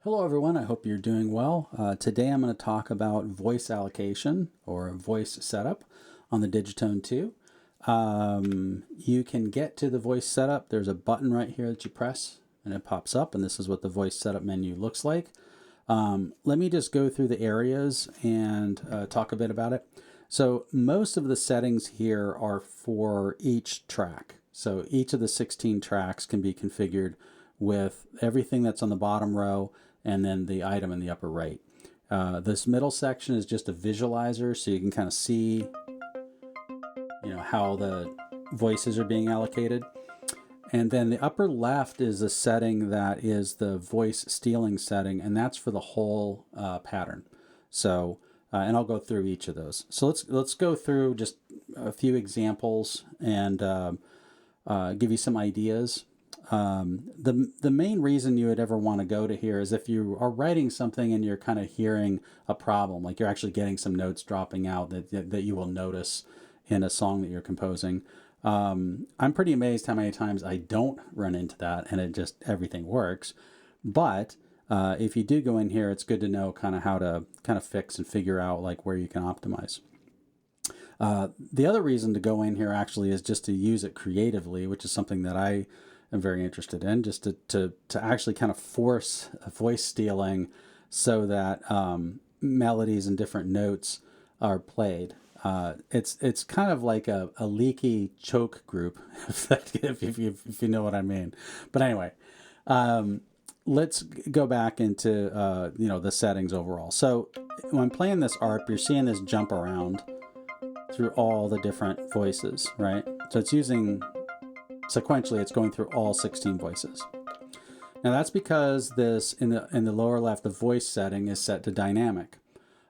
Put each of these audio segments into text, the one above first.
Hello everyone, I hope you're doing well. Today I'm going to talk about voice allocation or voice setup on the Digitone 2. You can get to the voice setup. There's a button right here that you press and it pops up, and this is what the voice setup menu looks like. Let me just go through the areas and talk a bit about it. So most of the settings here are for each track. So each of the 16 tracks can be configured with everything that's on the bottom row and then the item in the upper right. This middle section is just a visualizer, so you can kind of see, how the voices are being allocated. And then the upper left is a setting that is the voice stealing setting, and that's for the whole pattern. So, and I'll go through each of those. So let's go through just a few examples and give you some ideas. The main reason you would ever want to go to here is if you are writing something and you're kind of hearing a problem, like you're actually getting some notes dropping out that you will notice in a song that you're composing. I'm pretty amazed how many times I don't run into that and everything works. But if you do go in here, it's good to know kind of how to kind of fix and figure out like where you can optimize. The other reason to go in here actually is just to use it creatively, which is something that I am very interested in, just to actually kind of force a voice stealing so that melodies and different notes are played. It's kind of like a leaky choke group, if you know what I mean. But anyway, let's go back into the settings overall. So when I'm playing this ARP, you're seeing this jump around through all the different voices, right? So it's using sequentially, it's going through all 16 voices. Now that's because this in the lower left, the voice setting is set to dynamic.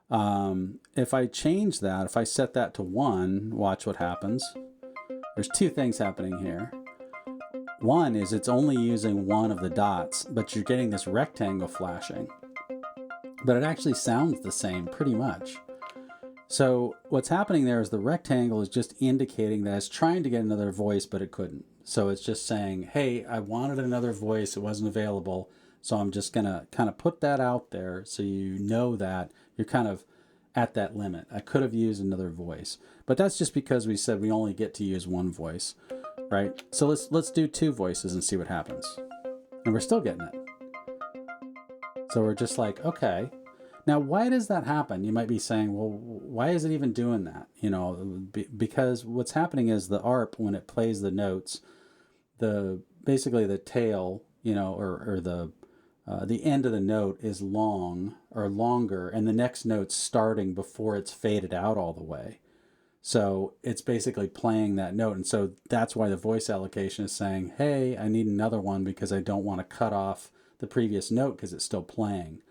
If I change that, if I set that to 1, watch what happens. There's two things happening here. One is it's only using one of the dots, but you're getting this rectangle flashing. But it actually sounds the same pretty much. So what's happening there is the rectangle is just indicating that it's trying to get another voice, but it couldn't. So it's just saying, hey, I wanted another voice, it wasn't available. So I'm just gonna kind of put that out there so you know that you're kind of at that limit. I could have used another voice, but that's just because we said we only get to use one voice, right? So let's do 2 voices and see what happens. And we're still getting it. So we're just like, okay. Now, why does that happen? You might be saying, well, why is it even doing that? Because what's happening is the ARP, when it plays the notes, basically the tail, or the end of the note is long or longer, and the next note's starting before it's faded out all the way. So it's basically playing that note. And so that's why the voice allocation is saying, hey, I need another one because I don't want to cut off the previous note because it's still playing.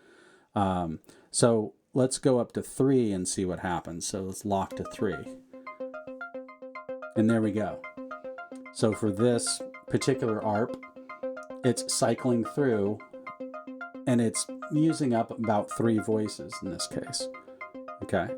So let's go up to 3 and see what happens. So let's lock to 3. And there we go. So for this particular ARP, it's cycling through and it's using up about 3 voices in this case. Okay.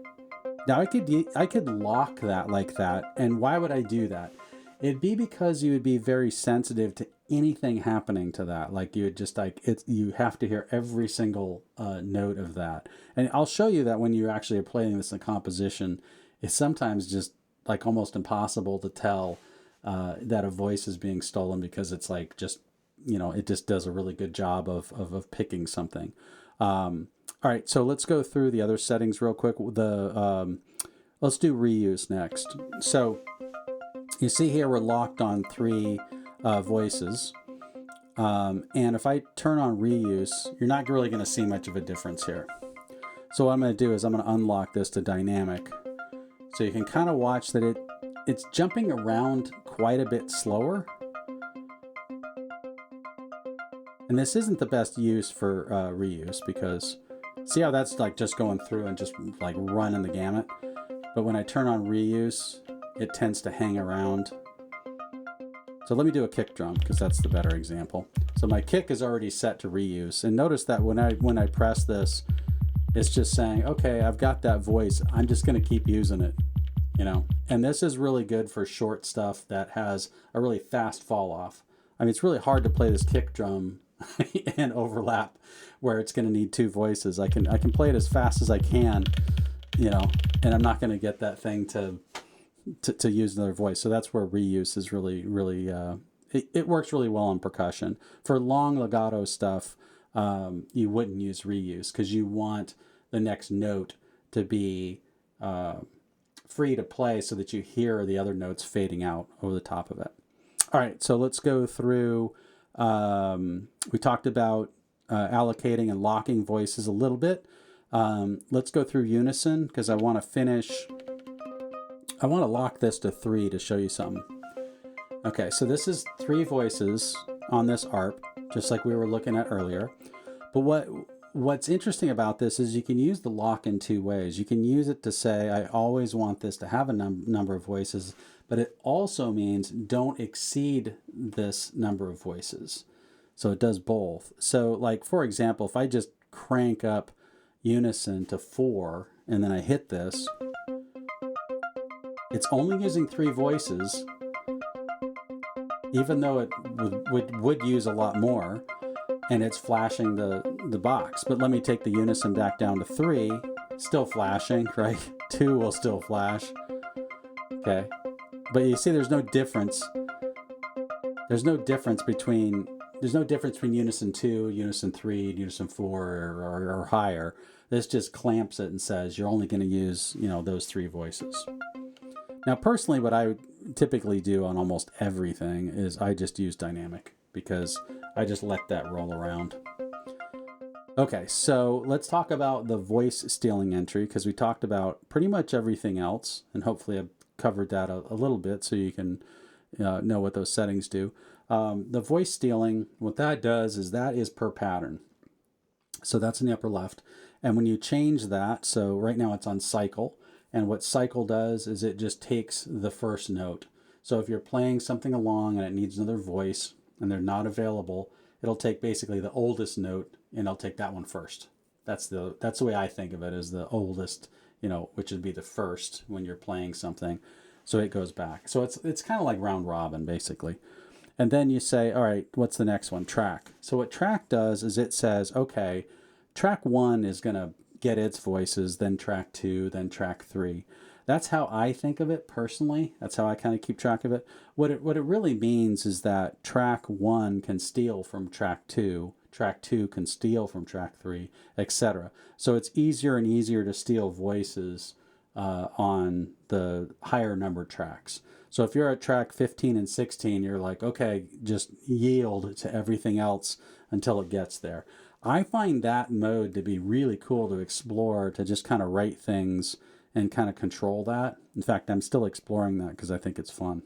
Now I could lock that like that. And why would I do that? It'd be because you would be very sensitive to anything happening to that. Like you would just you have to hear every single note of that. And I'll show you that when you actually are playing this in composition, it's sometimes just like almost impossible to tell that a voice is being stolen because it's like just, it just does a really good job of picking something. All right, so let's go through the other settings real quick. Let's do reuse next. So you see here we're locked on 3 voices. And if I turn on reuse, you're not really going to see much of a difference here. So what I'm going to do is I'm going to unlock this to dynamic. So you can kind of watch that it's jumping around quite a bit slower. And this isn't the best use for reuse because see how that's like just going through and just like running the gamut. But when I turn on reuse, it tends to hang around. So let me do a kick drum because that's the better example. So my kick is already set to reuse. And notice that when I press this, it's just saying, okay, I've got that voice. I'm just going to keep using it, And this is really good for short stuff that has a really fast fall off. I mean, it's really hard to play this kick drum and overlap where it's going to need two voices. I can play it as fast as I can, and I'm not going to get that thing to use another voice. So that's where reuse is really, really, it works really well on percussion. For long legato stuff, you wouldn't use reuse because you want the next note to be free to play so that you hear the other notes fading out over the top of it. All right, so let's go through, we talked about allocating and locking voices a little bit. Let's go through unison because I want to lock this to 3 to show you something. Okay, so this is 3 voices on this ARP, just like we were looking at earlier. But what's interesting about this is you can use the lock in 2 ways. You can use it to say, I always want this to have a number of voices, but it also means don't exceed this number of voices. So it does both. So like, for example, if I just crank up unison to 4 and then I hit this, it's only using 3 voices, even though it would use a lot more, and it's flashing the box. But let me take the unison back down to 3, still flashing, right? 2 will still flash. Okay. But you see there's no difference. There's no difference between unison 2, unison 3, unison 4, or higher. This just clamps it and says you're only going to use, those 3 voices. Now, personally, what I typically do on almost everything is I just use dynamic because I just let that roll around. Okay, so let's talk about the voice stealing entry because we talked about pretty much everything else, and hopefully I've covered that a little bit so you can know what those settings do. The voice stealing, what that does is that is per pattern. So that's in the upper left. And when you change that, so right now it's on cycle, and what cycle does is it just takes the first note. So if you're playing something along and it needs another voice and they're not available, it'll take basically the oldest note and it'll take that one first. That's the way I think of it, as the oldest, which would be the first when you're playing something. So it goes back. So it's kind of like round robin basically. And then you say, all right, what's the next one? Track. So what track does is it says, okay, track 1 is going to get its voices, then track 2, then track 3. That's how I think of it personally. That's how I kind of keep track of it. What it really means is that track 1 can steal from track 2 can steal from track 3, etc. So it's easier and easier to steal voices on the higher numbered tracks. So if you're at track 15 and 16, you're like, okay, just yield to everything else until it gets there. I find that mode to be really cool to explore, to just kind of write things and kind of control that. In fact, I'm still exploring that because I think it's fun.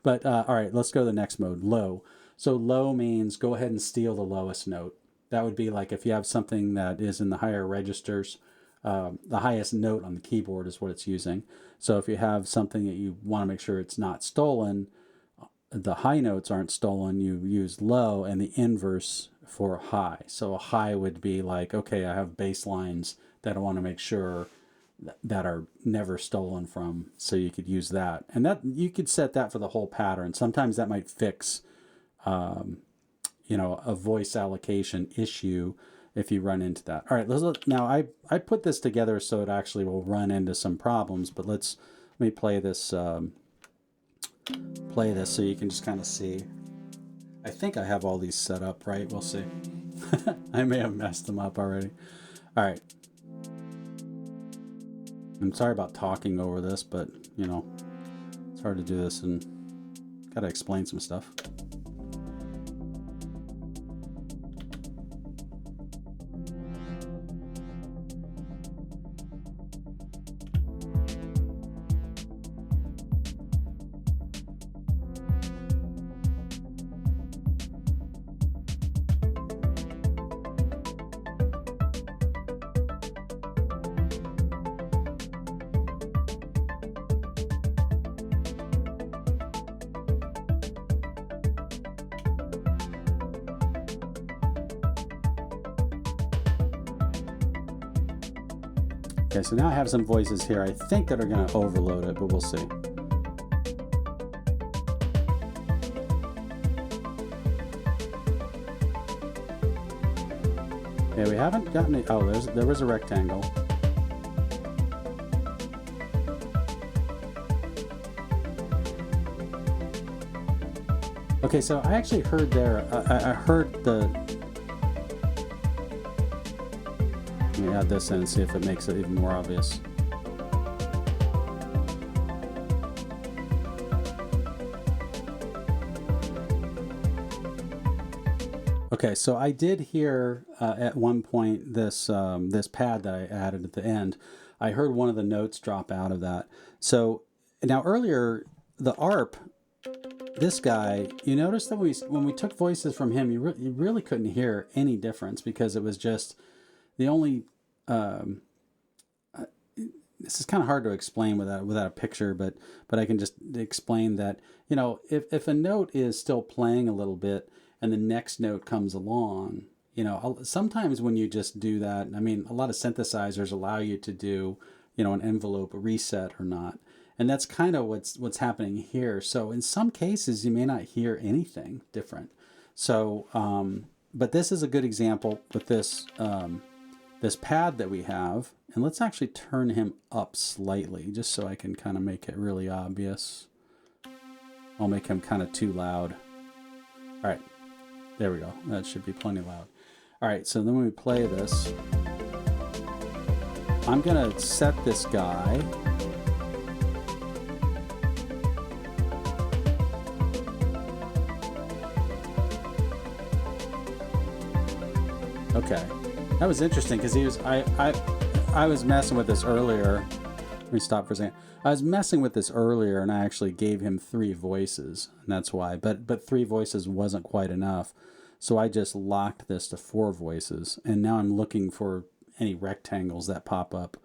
But all right, let's go to the next mode, low. So low means go ahead and steal the lowest note. That would be like if you have something that is in the higher registers, the highest note on the keyboard is what it's using. So if you have something that you want to make sure it's not stolen, the high notes aren't stolen, you use low, and the inverse for high. So a high would be like, okay, I have bass lines that I want to make sure that are never stolen from, so you could use that. And that you could set that for the whole pattern. Sometimes that might fix a voice allocation issue if you run into that. All right, let's look. Now I put this together so it actually will run into some problems, but let me play this so you can just kind of see. I think I have all these set up right. We'll see. I may have messed them up already. All right. I'm sorry about talking over this, but it's hard to do this and gotta explain some stuff. Okay, so now I have some voices here I think that are going to overload it, but we'll see. Okay, we haven't gotten it. Oh, there was a rectangle. Okay, so I actually heard there, I heard the, let me add this in and see if it makes it even more obvious. Okay, so I did hear at one point this this pad that I added at the end. I heard one of the notes drop out of that. So now earlier, the ARP, this guy, you notice that when we took voices from him, you really couldn't hear any difference because it was just the only. This is kind of hard to explain without a picture, but I can just explain that, you know, if a note is still playing a little bit and the next note comes along, you know, sometimes when you just do that, I mean, a lot of synthesizers allow you to do, you know, an envelope reset or not. And that's kind of what's happening here. So in some cases, you may not hear anything different. So, but this is a good example with this, this pad that we have. And let's actually turn him up slightly just so I can kind of make it really obvious. I'll make him kind of too loud. All right, there we go. That should be plenty loud. All right, so then when we play this, I'm gonna set this guy. Okay, that was interesting because he was, I was messing with this earlier. Let me stop for a second. I was messing with this earlier and I actually gave him 3 voices, and that's why. But 3 voices wasn't quite enough. So I just locked this to 4 voices. And now I'm looking for any rectangles that pop up.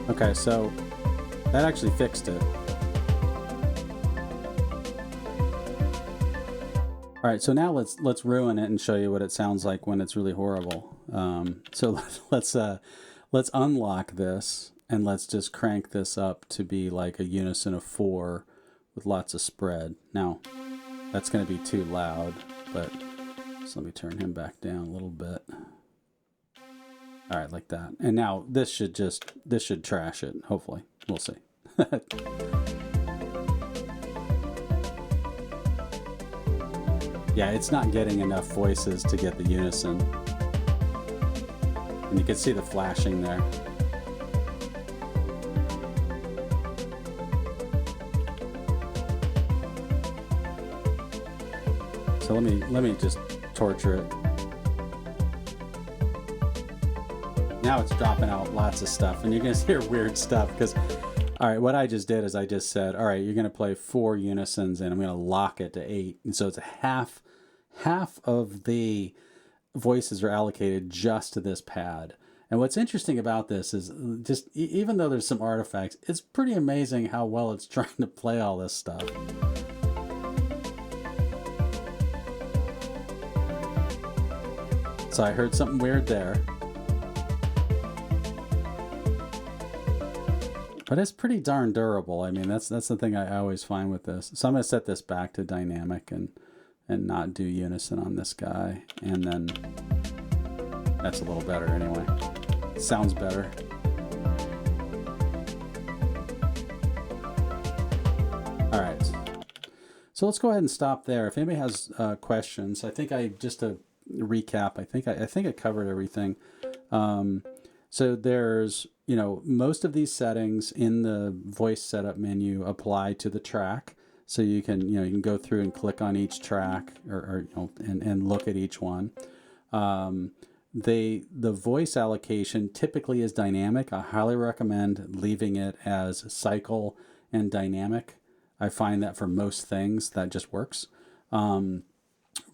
Okay, so that actually fixed it. All right, so now let's ruin it and show you what it sounds like when it's really horrible. So let's unlock this and let's just crank this up to be like a unison of 4 with lots of spread. Now that's going to be too loud, but so let me turn him back down a little bit. All right, like that. And now this should trash it, hopefully. We'll see. Yeah, it's not getting enough voices to get the unison. And you can see the flashing there. So let me just torture it. Now it's dropping out lots of stuff, and you're going to hear weird stuff because, all right, what I just did is I just said, all right, you're going to play 4 unisons, and I'm going to lock it to 8. And so it's half of the voices are allocated just to this pad. And what's interesting about this is just, even though there's some artifacts, it's pretty amazing how well it's trying to play all this stuff. So I heard something weird there. But it's pretty darn durable. I mean, that's the thing I always find with this. So I'm going to set this back to dynamic and not do unison on this guy. And then that's a little better anyway. Sounds better. All right. So let's go ahead and stop there. If anybody has questions, I think just to recap, I think I covered everything. So there's, you know, most of these settings in the voice setup menu apply to the track. So you can go through and click on each track or and look at each one. The voice allocation typically is dynamic. I highly recommend leaving it as cycle and dynamic. I find that for most things that just works.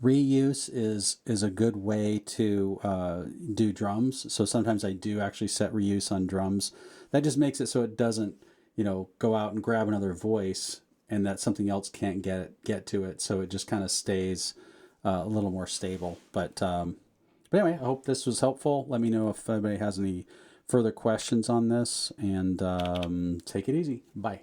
Reuse is a good way to do drums. So sometimes I do actually set reuse on drums. That just makes it so it doesn't, go out and grab another voice and that something else can't get to it. So it just kind of stays a little more stable. But But anyway, I hope this was helpful. Let me know if anybody has any further questions on this, and take it easy. Bye.